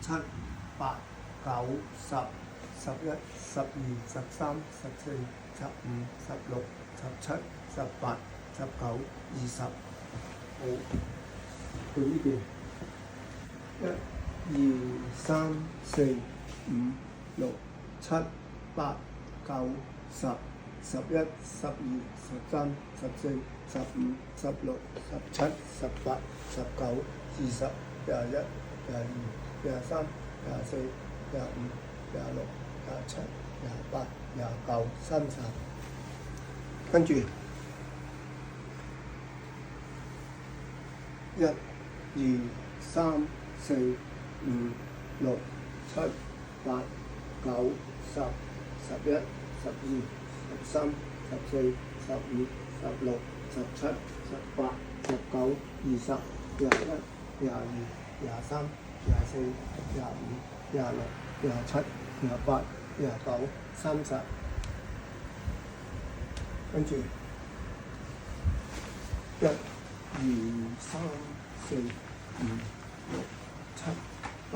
七、八、九、十、11、12、13、14、15、16、17、18、19、20。好，到呢邊。1、2、3、4、5、6、7、8、9、10、11、12、13、14、15、16、17、18、19、20、21、22、23、24、25、26、27、28、29、30。跟住1、2、3、4、5、6、7、8、9、10、11、12、13、14、15、16、17、18、19、20、21、22、23、24、25、26、27、28、29、30。跟住1、2、3、4、5、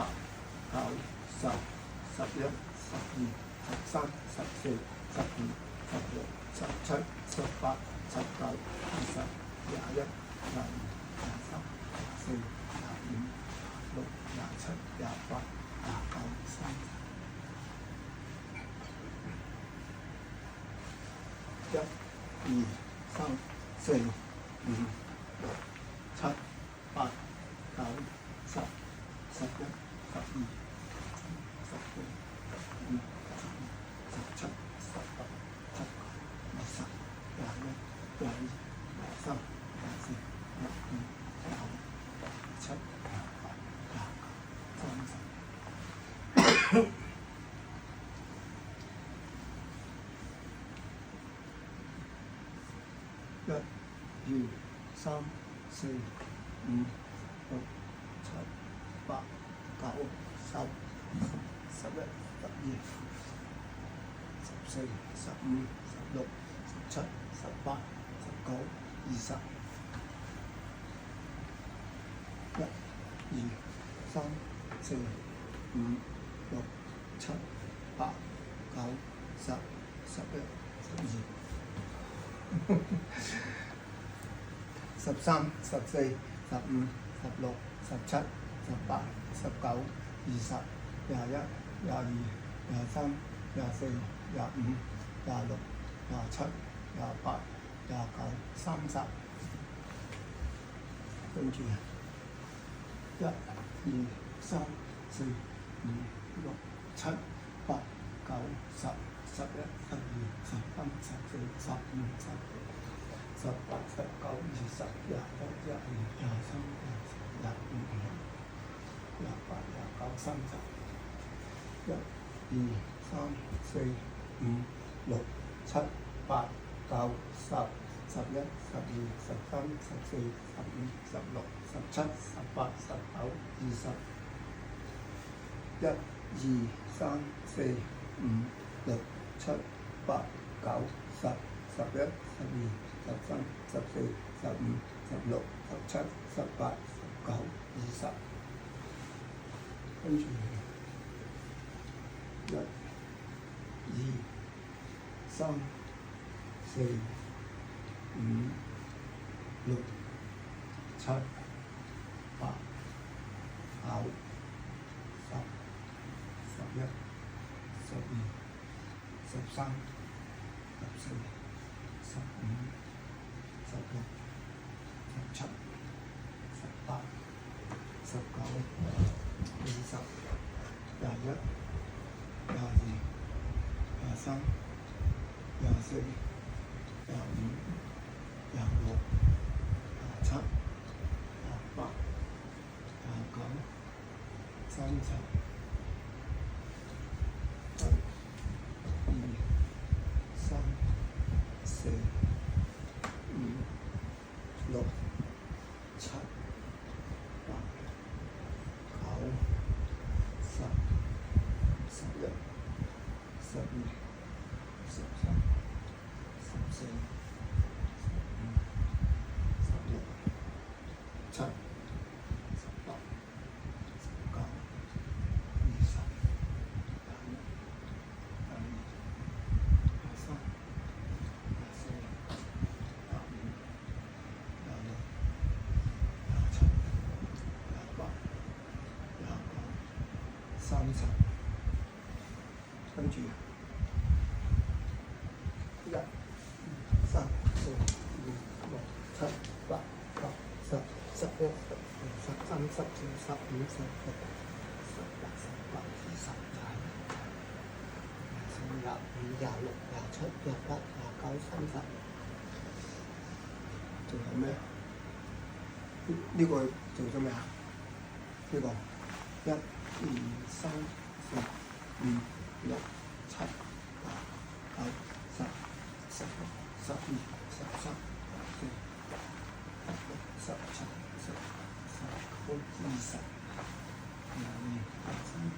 6、7、8、9、10、11、12、13、14、15、16、17、18、19、20、21、22、23、24、25、26、27、28、29、30。1、2、3、4、5、6、7、8、9、10、11、12、13、14、15、16、17、18、19、20、21、22、23、24、25、26、27、28、29、30。1、2、3、4、5、6、7、8、9、10、11、12、14、15、16、17、18、19、20。1、2、3、4、5、6、7、8、9、10、11、12。13、14、15、16、17、18、19、20、21、22、23、24、25、26、27、28、29、30。跟住1、2、3、4、5、6、7、8、9、10、11、12、13、14、15、16、18、19、20、21、22、23、24、25、26、27、28、29、30。1、2、3、4、5、6、7、8、9、10、11、12、13、14、15、16、17、18、19、20。1、2、3、4、5、6、7、8、9、10、11、12、13、14、15、16、17、18、19、20。跟住1、2、3、4、5、6、7、8、9、10、11、12、13、14、15、16、17、18、19、20、21、22、23、24、25、26、27、28、29、30。1、2、3、4、5、6、7、8、9、10、11、12、13、14、15、16、17、18、19、30，跟住1、2、3、4、5、6、7、8、9、10、11、12、13、14、15、16、17、18、19、20、21、22、23、24、25、26、27、28、29、30，仲有咩？呢個做咗咩啊？呢個1、2、3、4、5、6、7、8、9、10、11、12、13、14、15、16、17、18、19、20、21、22、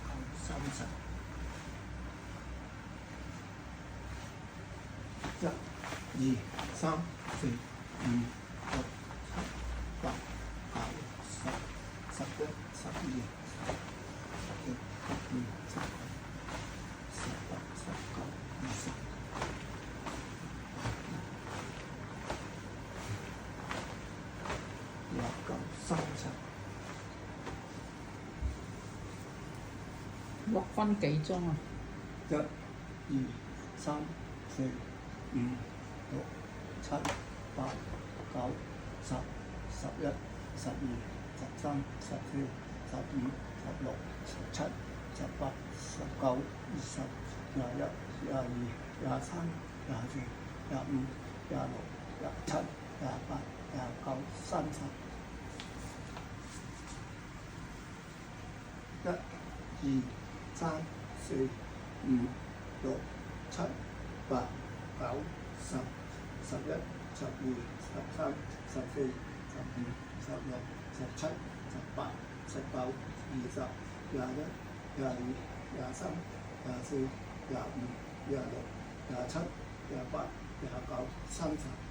23、30。1、2、3、4、5、6、7、8、9、10、11、12、13、14、15、16、17、18、19、20、29、30。6分幾鐘啊1、2、3、4、5、6、7、8、9、10、11、12、13、14、15、16、17、18、19、20、21、22、23、24、25、26、27、28、29、30。1、2、3、4、5、6、7、8、9、10、11、12、13、14、15、16、17、18、19、20、21、22、23、24、25、26、27、28、29、30。